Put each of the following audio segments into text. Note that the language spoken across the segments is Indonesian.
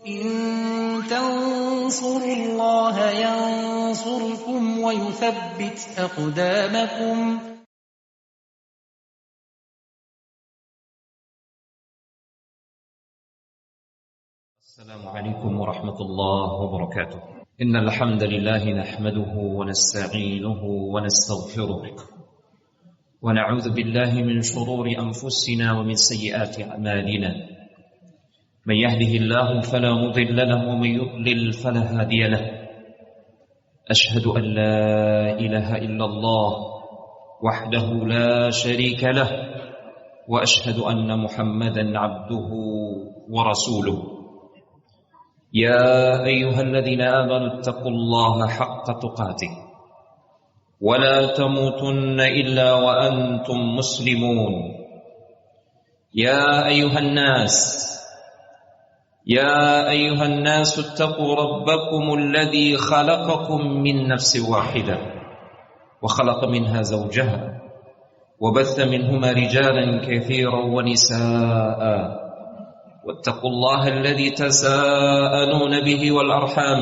إن تنصروا الله ينصركم ويثبت أقدامكم. السلام عليكم ورحمة الله وبركاته. إن الحمد لله نحمده ونستعينه ونستغفره ونعوذ بالله من شرور أنفسنا ومن سيئات أعمالنا. من يهده الله فلا مضل له ومن يضلل فلا هادي له. أشهد أن لا إله إلا الله وحده لا شريك له وأشهد أن محمدا عبده ورسوله. يا أيها الذين آمنوا اتقوا الله حق تقاته ولا تموتن إلا وأنتم مسلمون. يا أيها الناس اتقوا ربكم الذي خلقكم من نفس واحدة وخلق منها زوجها وبث منهما رجالا كثيرا ونساء واتقوا الله الذي تساءلون به والأرحام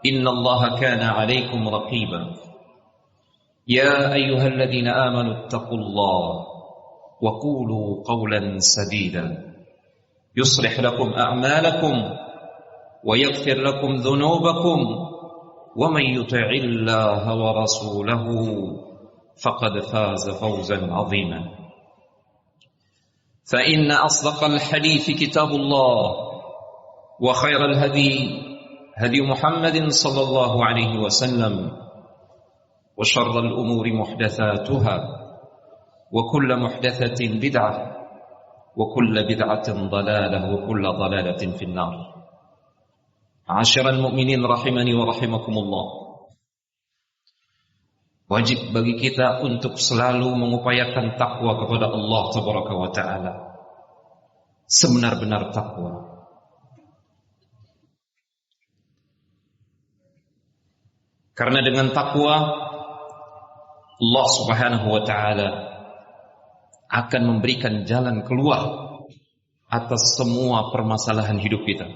إن الله كان عليكم رقيبا. يا أيها الذين آمنوا اتقوا الله وقولوا قولا سديدا يصلح لكم أعمالكم ويغفر لكم ذنوبكم ومن يطع الله ورسوله فقد فاز فوزا عظيما. فإن أصدق الحديث كتاب الله وخير الهدي هدي محمد صلى الله عليه وسلم وشر الأمور محدثاتها وكل محدثة بدعة وكل بدعة ضلالة وكل ضلالة في النار. عاشر المؤمنين rahimani wa rahimakumullah. Wajib bagi kita untuk selalu mengupayakan takwa kepada Allah Tabaraka wa Ta'ala, sebenar-benar takwa. Karena dengan takwa Allah Subhanahu wa Ta'ala akan memberikan jalan keluar atas semua permasalahan hidup kita.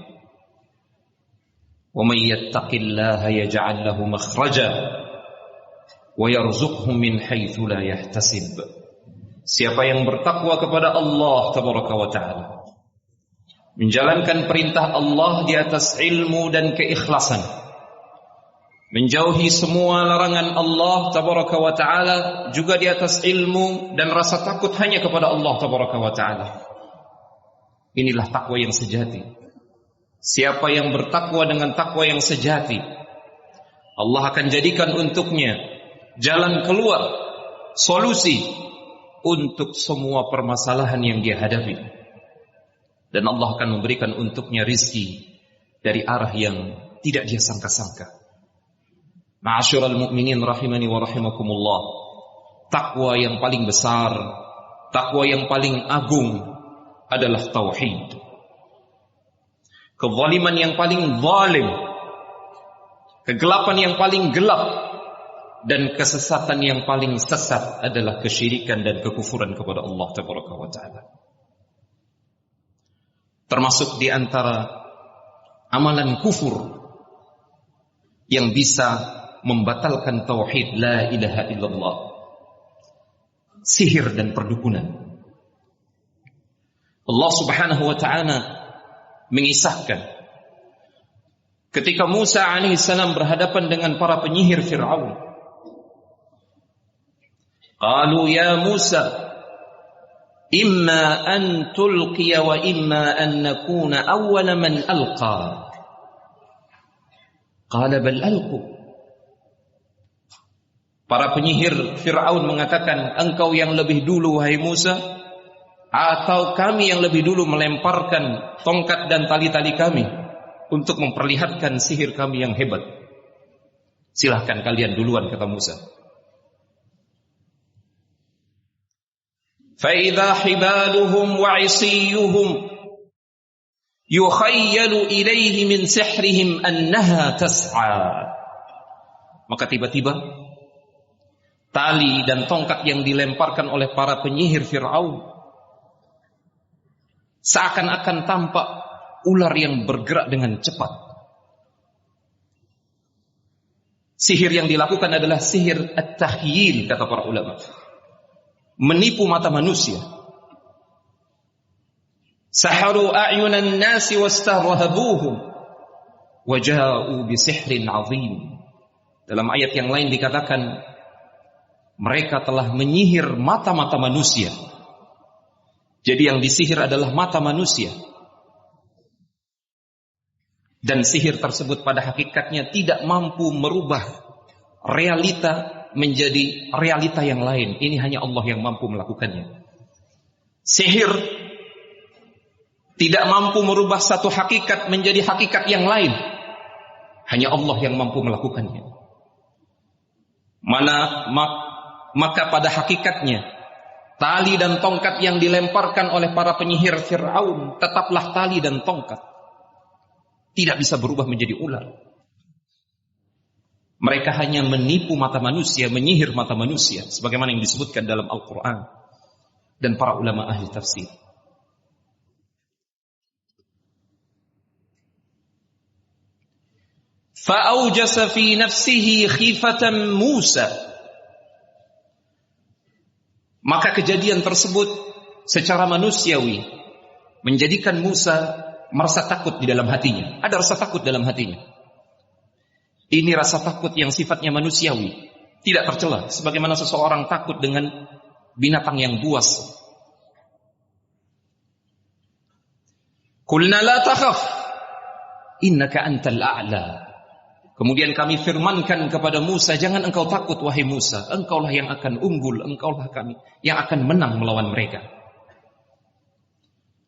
Wa may yattaqillaha yaj'al lahu makhraja wa yarzuqhu min haitsu la yahtasib. Siapa yang bertakwa kepada Allah Tabaraka wa Ta'ala, menjalankan perintah Allah di atas ilmu dan keikhlasan, menjauhi semua larangan Allah Tabaraka wa Ta'ala juga di atas ilmu dan rasa takut hanya kepada Allah Tabaraka wa Ta'ala. Inilah takwa yang sejati. Siapa yang bertakwa dengan takwa yang sejati, Allah akan jadikan untuknya jalan keluar, solusi untuk semua permasalahan yang dia hadapi. Dan Allah akan memberikan untuknya rizki dari arah yang tidak dia sangka-sangka. Ma'asyiral mu'minin rahimani wa rahimakumullah. Takwa yang paling besar, takwa yang paling agung adalah tauhid. Kezaliman yang paling zalim, kegelapan yang paling gelap, dan kesesatan yang paling sesat adalah kesyirikan dan kekufuran kepada Allah Tabaraka wa Ta'ala. Termasuk di antara amalan kufur yang bisa membatalkan tauhid la ilaha illallah, sihir dan perdukunan. Allah Subhanahu wa Ta'ala mengisahkan ketika Musa alaihissalam berhadapan dengan para penyihir Fir'aun. Qalu ya Musa imma an tulqiya wa imma an nakuna awwala man alqa. Qala bal alqu. Para penyihir Fir'aun mengatakan, engkau yang lebih dulu wahai Musa, atau kami yang lebih dulu melemparkan tongkat dan tali-tali kami untuk memperlihatkan sihir kami yang hebat. Silahkan kalian duluan, kata Musa. فَإِذَا حِبَالُهُمْ وَعِصِيُّهُمْ يُخَيَّلُ إِلَيْهِ مِنْ سِحْرِهِمْ أَنَّهَا تَسْعَى. Maka tiba-tiba tali dan tongkat yang dilemparkan oleh para penyihir Fir'aun seakan-akan tampak ular yang bergerak dengan cepat. Sihir yang dilakukan adalah sihir at-takhyil, kata para ulama. Menipu mata manusia. Saharu a'yunan nasi wastarhabuhum wa ja'u bi sihrin 'azim. Dalam ayat yang lain dikatakan mereka telah menyihir mata-mata manusia. Jadi yang disihir adalah mata manusia. Dan sihir tersebut pada hakikatnya tidak mampu merubah realita menjadi realita yang lain. Ini hanya Allah yang mampu melakukannya. Sihir tidak mampu merubah satu hakikat menjadi hakikat yang lain. Hanya Allah yang mampu melakukannya. Maka pada hakikatnya tali dan tongkat yang dilemparkan oleh para penyihir Fir'aun tetaplah tali dan tongkat. Tidak bisa berubah menjadi ular. Mereka hanya menipu mata manusia, menyihir mata manusia, sebagaimana yang disebutkan dalam Al-Quran dan para ulama ahli tafsir. Fa'aujasa fi nafsihi khifatan Musa. Maka kejadian tersebut secara manusiawi menjadikan Musa merasa takut di dalam hatinya. Ada rasa takut dalam hatinya. Ini rasa takut yang sifatnya manusiawi, tidak tercela, sebagaimana seseorang takut dengan binatang yang buas. Qulna la takhaf innaka antal a'la. Kemudian kami firmankan kepada Musa, jangan engkau takut wahai Musa, engkaulah yang akan unggul, engkaulah kami yang akan menang melawan mereka.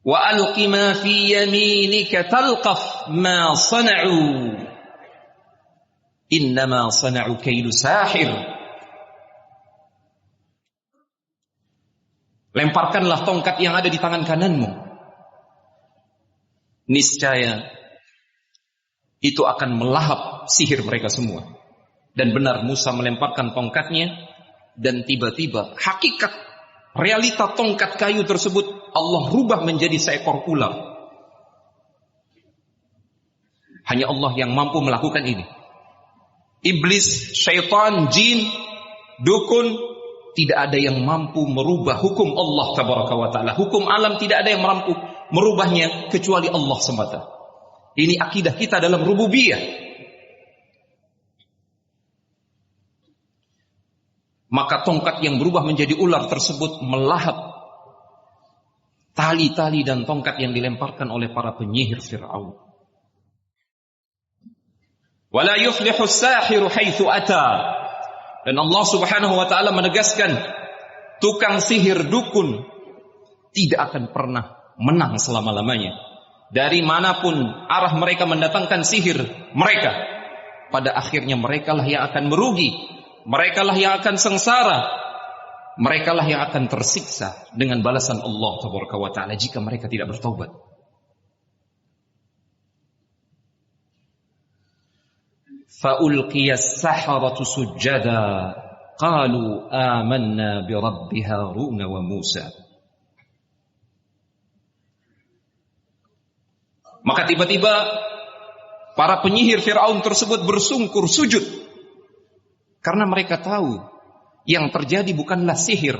Wa alqi ma fi yaminika talqaf ma sana'u innama sana'u kaidu sahir. Lemparkanlah tongkat yang ada di tangan kananmu. Niscaya itu akan melahap sihir mereka semua. Dan benar Musa melemparkan tongkatnya, dan tiba-tiba hakikat realita tongkat kayu tersebut Allah rubah menjadi seekor ular. Hanya Allah yang mampu melakukan ini. Iblis, syaitan, jin, dukun, tidak ada yang mampu merubah hukum Allah tabaraka wa ta'ala. Hukum alam tidak ada yang mampu merubahnya kecuali Allah semata. Ini akidah kita dalam rububiyah. Maka tongkat yang berubah menjadi ular tersebut melahap tali-tali dan tongkat yang dilemparkan oleh para penyihir Fir'aun. Wala yuflihu as-sahiru haitsu ata. Dan Allah Subhanahu wa taala menegaskan, tukang sihir dukun tidak akan pernah menang selama-lamanya. Dari manapun arah mereka mendatangkan sihir mereka, pada akhirnya merekalah yang akan merugi, merekalah yang akan sengsara, merekalah yang akan tersiksa dengan balasan Allah Tabaraka wa Ta'ala jika mereka tidak bertaubat. فَأُلْقِيَ السَّحَرَةُ سُجَّدًا قَالُوا آمَنَّا بِرَبِّ هَارُونَ وَمُوسَى. Maka tiba-tiba para penyihir Fir'aun tersebut bersungkur sujud, karena mereka tahu yang terjadi bukanlah sihir,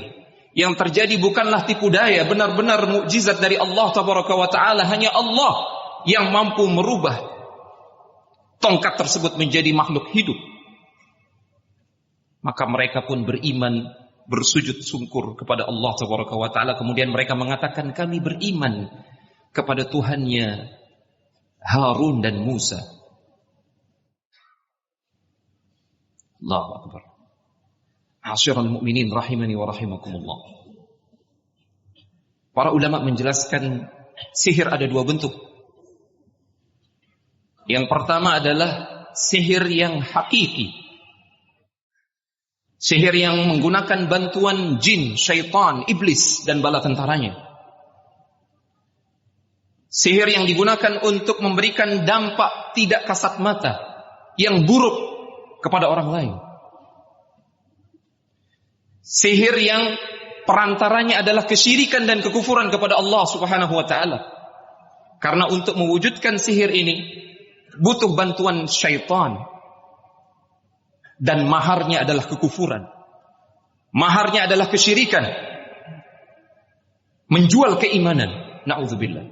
yang terjadi bukanlah tipu daya, benar-benar mukjizat dari Allah Tabaraka wa Ta'ala. Hanya Allah yang mampu merubah tongkat tersebut menjadi makhluk hidup. Maka mereka pun beriman, bersujud sungkur kepada Allah Tabaraka wa Ta'ala. Kemudian mereka mengatakan, kami beriman kepada Tuhannya Harun dan Musa. Allahu Akbar. Asyiral mu'minin rahimani wa rahimakumullah. Para ulama menjelaskan sihir ada dua bentuk. Yang pertama adalah sihir yang hakiki. Sihir yang menggunakan bantuan jin, syaitan, iblis, dan bala tentaranya. Sihir yang digunakan untuk memberikan dampak tidak kasat mata, yang buruk kepada orang lain. Sihir yang perantaranya adalah kesyirikan dan kekufuran kepada Allah Subhanahu wa Ta'ala. Karena untuk mewujudkan sihir ini butuh bantuan syaitan. Dan maharnya adalah kekufuran. Maharnya adalah kesyirikan. Menjual keimanan. Na'udzubillah.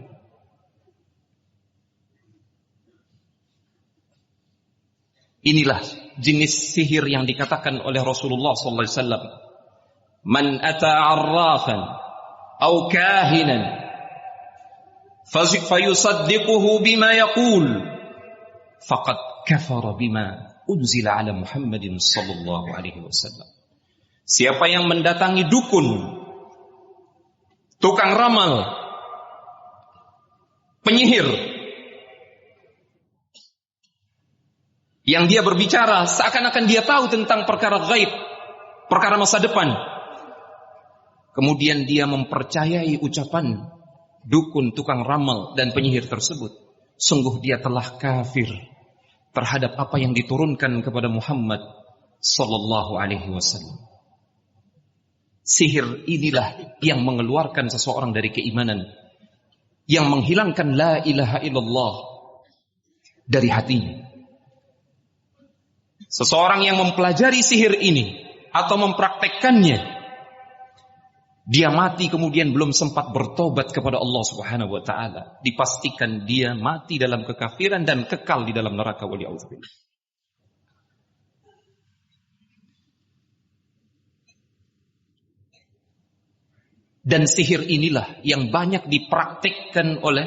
Inilah jenis sihir yang dikatakan oleh Rasulullah SAW. Man ata arrafan au kahinan fayusaddiquhu bima yaqul faqad kafara bima unzila ala Muhammadin sallallahu alaihi wasallam. Siapa yang mendatangi dukun, tukang ramal, penyihir, yang dia berbicara seakan-akan dia tahu tentang perkara gaib, perkara masa depan, kemudian dia mempercayai ucapan dukun, tukang ramal dan penyihir tersebut, sungguh dia telah kafir terhadap apa yang diturunkan kepada Muhammad sallallahu alaihi wasallam. Sihir inilah yang mengeluarkan seseorang dari keimanan, yang menghilangkan la ilaha illallah dari hatinya. Seseorang yang mempelajari sihir ini atau mempraktekkannya, dia mati kemudian belum sempat bertobat kepada Allah Subhanahu wa taala, dipastikan dia mati dalam kekafiran dan kekal di dalam neraka waliyauzubillah. Dan sihir inilah yang banyak dipraktikkan oleh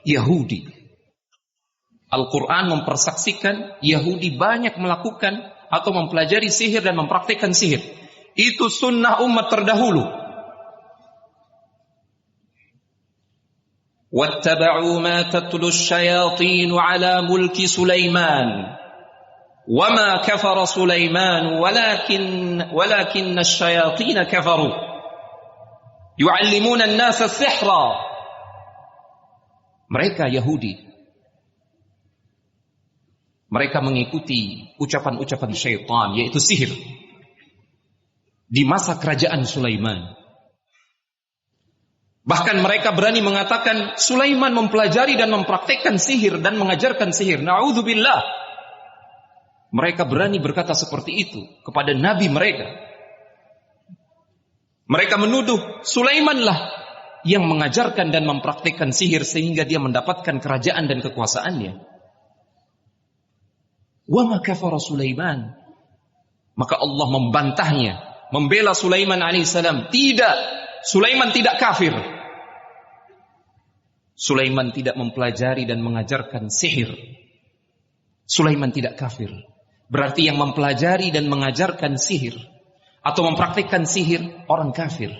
Yahudi. Al-Quran mempersaksikan Yahudi banyak melakukan atau mempelajari sihir dan mempraktikkan sihir. Itu sunnah umat terdahulu. وَاتَّبَعُوا مَا تَتْلُو الشَّيَاطِينُ عَلَى مُلْكِ سُلَيْمَانَ وَمَا كَفَرَ سُلَيْمَانُ وَلَكِنَّ الشَّيَاطِينَ كَفَرُوا يُعَلِّمُونَ النَّاسَ السِّحْرَ. Mereka Yahudi, mereka mengikuti ucapan-ucapan syaitan, yaitu sihir, di masa kerajaan Sulaiman. Bahkan mereka berani mengatakan Sulaiman mempelajari dan mempraktekkan sihir dan mengajarkan sihir. Na'udzubillah. Mereka berani berkata seperti itu kepada nabi mereka. Mereka menuduh Sulaimanlah yang mengajarkan dan mempraktekkan sihir sehingga dia mendapatkan kerajaan dan kekuasaannya. Wa ma kafara Sulaiman. Maka Allah membantahnya, membela Sulaiman alaihissalam. Tidak, Sulaiman tidak kafir. Sulaiman tidak mempelajari dan mengajarkan sihir. Sulaiman tidak kafir. Berarti yang mempelajari dan mengajarkan sihir atau mempraktikkan sihir orang kafir.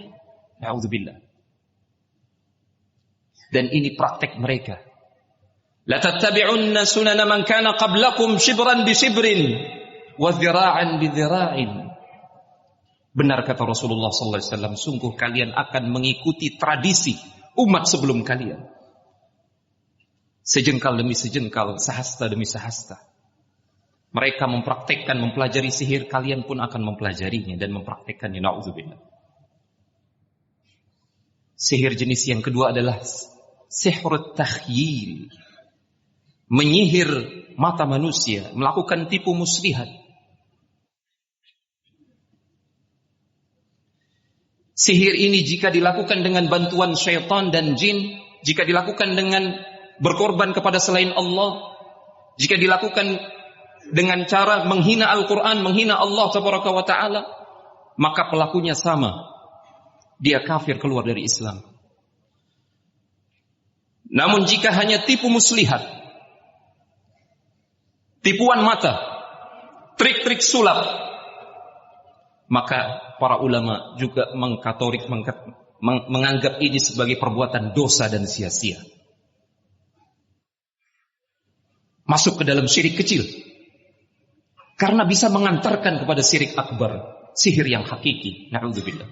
Na'udzubillah. Dan ini praktek mereka. La tattabi'unna sunana man kana qablakum shibran bi shibrin wa dhira'an bi dhira'in. Benar kata Rasulullah sallallahu alaihi wasallam, sungguh kalian akan mengikuti tradisi umat sebelum kalian. Sejengkal demi sejengkal, sehasta demi sehasta. Mereka mempraktekkan, mempelajari sihir, kalian pun akan mempelajarinya dan mempraktekkannya. Na'udzubillah. Sihir jenis yang kedua adalah sihrut takhyil. Menyihir mata manusia, melakukan tipu muslihat. Sihir ini jika dilakukan dengan bantuan syaitan dan jin, jika dilakukan dengan berkorban kepada selain Allah, jika dilakukan dengan cara menghina Al-Quran, menghina Allah Tabaraka wa Ta'ala, maka pelakunya sama, dia kafir, keluar dari Islam. Namun jika hanya tipu muslihat, tipuan mata, trik-trik sulap, maka para ulama juga menganggap ini sebagai perbuatan dosa dan sia-sia. Masuk ke dalam syirik kecil. Karena bisa mengantarkan kepada syirik akbar, sihir yang hakiki. Na'udzubillah.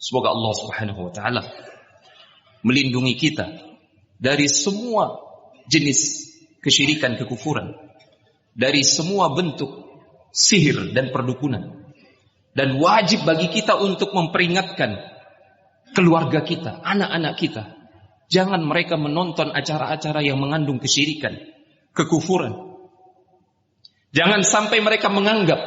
Semoga Allah Subhanahu wa taala melindungi kita dari semua jenis kesyirikan, kekufuran, dari semua bentuk sihir dan perdukunan. Dan wajib bagi kita untuk memperingatkan keluarga kita, anak-anak kita, Jangan mereka menonton acara-acara yang mengandung kesyirikan, kekufuran. Jangan sampai mereka menganggap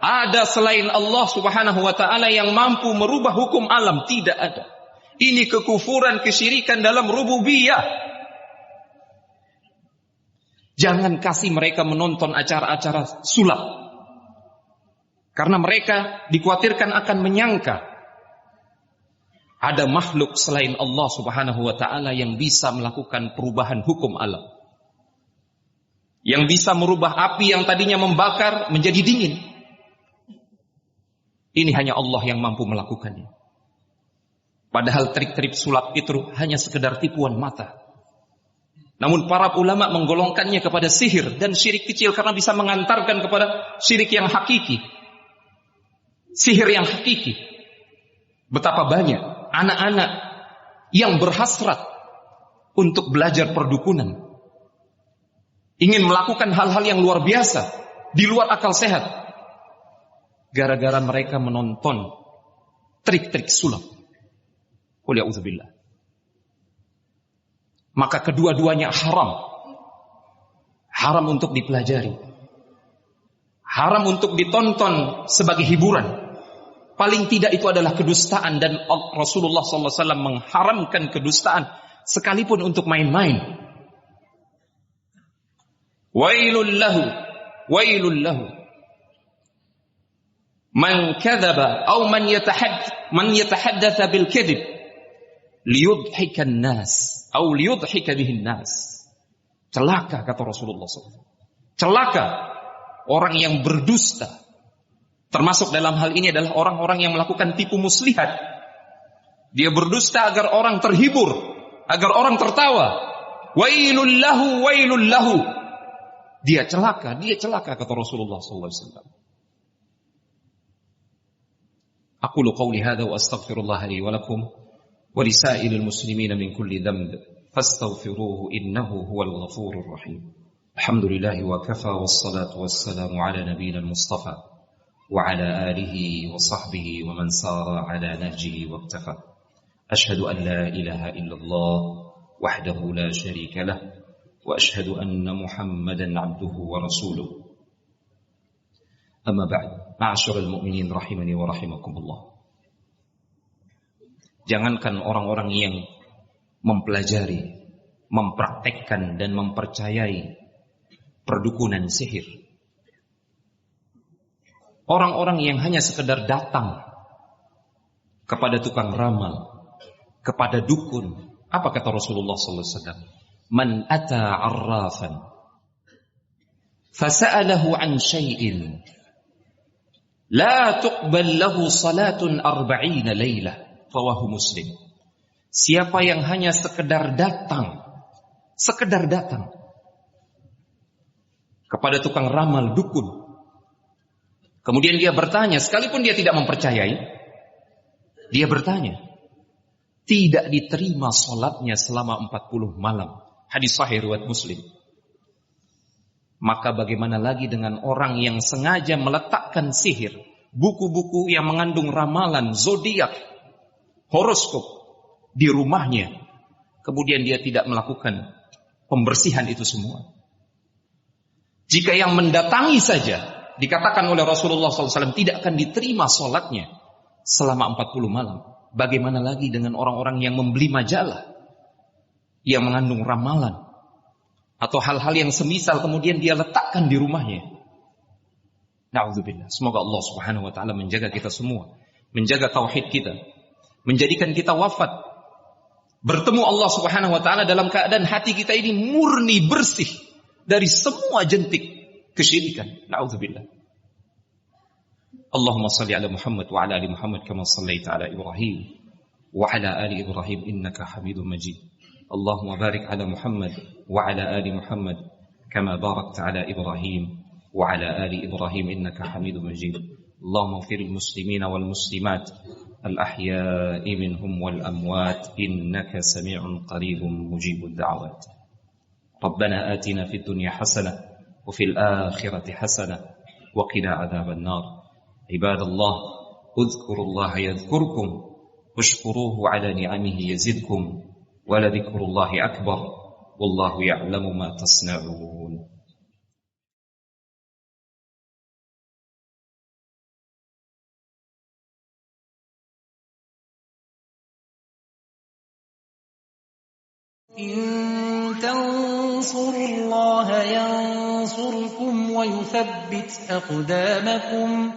ada selain Allah Subhanahu wa ta'ala yang mampu merubah hukum alam. Tidak ada. Ini kekufuran, kesyirikan dalam rububiyah. Jangan kasih mereka menonton acara-acara sulap. Karena mereka dikhawatirkan akan menyangka ada makhluk selain Allah Subhanahu wa ta'ala yang bisa melakukan perubahan hukum alam. Yang bisa merubah api yang tadinya membakar menjadi dingin. Ini hanya Allah yang mampu melakukannya. Padahal trik-trik sulap itu hanya sekedar tipuan mata. Namun para ulama menggolongkannya kepada sihir dan syirik kecil karena bisa mengantarkan kepada syirik yang hakiki. Sihir yang hakiki. Betapa banyak anak-anak yang berhasrat untuk belajar perdukunan, ingin melakukan hal-hal yang luar biasa di luar akal sehat, gara-gara mereka menonton trik-trik sulap. Qul a'udzubillah. Maka kedua-duanya haram. Haram untuk dipelajari, haram untuk ditonton sebagai hiburan. Paling tidak itu adalah kedustaan, dan Rasulullah SAW mengharamkan kedustaan sekalipun untuk main-main. Wailul lahu man kadzaba aw man yatahaddatsa bil kadzib liyudhika an-nas aw liyudhika bihi an-nas. Celaka, kata Rasulullah SAW. Celaka orang yang berdusta. Termasuk dalam hal ini adalah orang-orang yang melakukan tipu muslihat. Dia berdusta agar orang terhibur, agar orang tertawa. Wailul lahu. Dia celaka, kata Rasulullah SAW. Aqulu qawli hadha wa astaghfirullah li wa lakum wa lisa'ilil muslimina min kulli dhanb fastaghfiruhu innahu huwal ghafurur rahim. Alhamdulillah wa kafa wassalatu wassalamu ala nabiyyina al-mustafa وعلى آله وصحبه ومن سار على نهجه واقتفى أشهد أن لا إله إلا الله وحده لا شريك له وأشهد أن محمدا عبده ورسوله أما بعد معاشر المؤمنين رحمني ورحمكم الله. Jangankan orang-orang yang mempelajari, mempraktekkan dan mempercayai perdukunan sihir, orang-orang yang hanya sekedar datang kepada tukang ramal, kepada dukun. Apa kata Rasulullah SAW? Man ata arrafan fasa'alahu an syai'in la tuqbal lahu salatun 40 laylah. Rawahu Muslim. Siapa yang hanya sekedar datang kepada tukang ramal, dukun, kemudian dia bertanya, sekalipun dia tidak mempercayai, dia bertanya, tidak diterima salatnya selama 40 malam. Hadis sahih riwayat Muslim. Maka bagaimana lagi dengan orang yang sengaja meletakkan sihir, buku-buku yang mengandung ramalan, zodiak, horoskop di rumahnya, kemudian dia tidak melakukan pembersihan itu semua. Jika yang mendatangi saja dikatakan oleh Rasulullah SAW tidak akan diterima sholatnya selama 40 malam. Bagaimana lagi dengan orang-orang yang membeli majalah yang mengandung ramalan atau hal-hal yang semisal, kemudian dia letakkan di rumahnya. Na'udzubillah. Semoga Allah Subhanahu wa ta'ala menjaga kita semua, menjaga tauhid kita, menjadikan kita wafat bertemu Allah Subhanahu wa ta'ala dalam keadaan hati kita ini murni, bersih dari semua jentik kesyirikan. Na'udzubillah. Allahumma salli ala Muhammad wa ala ali Muhammad kama sallaita ala Ibrahim wa ala ali Ibrahim innaka Hamidum Majid. Allahumma barik ala Muhammad wa ala ali Muhammad kama barakta ala Ibrahim wa ala ali Ibrahim innaka Hamidum Majid. Allahumma ighfir lil muslimina wal muslimat al ahya'i minhum wal amwat innaka sami'un qaribun mujibud da'awat. Rabbana atina fid dunya hasanah وفي الآخرة حسنة وقنا عذاب النار. عباد الله اذكروا الله يذكركم واشكروه على نعمه يزدكم Waladzikrullahi akbar. Wallahu ya'lamu ma tasna'un. إن تنصروا الله ينصركم ويثبت أقدامكم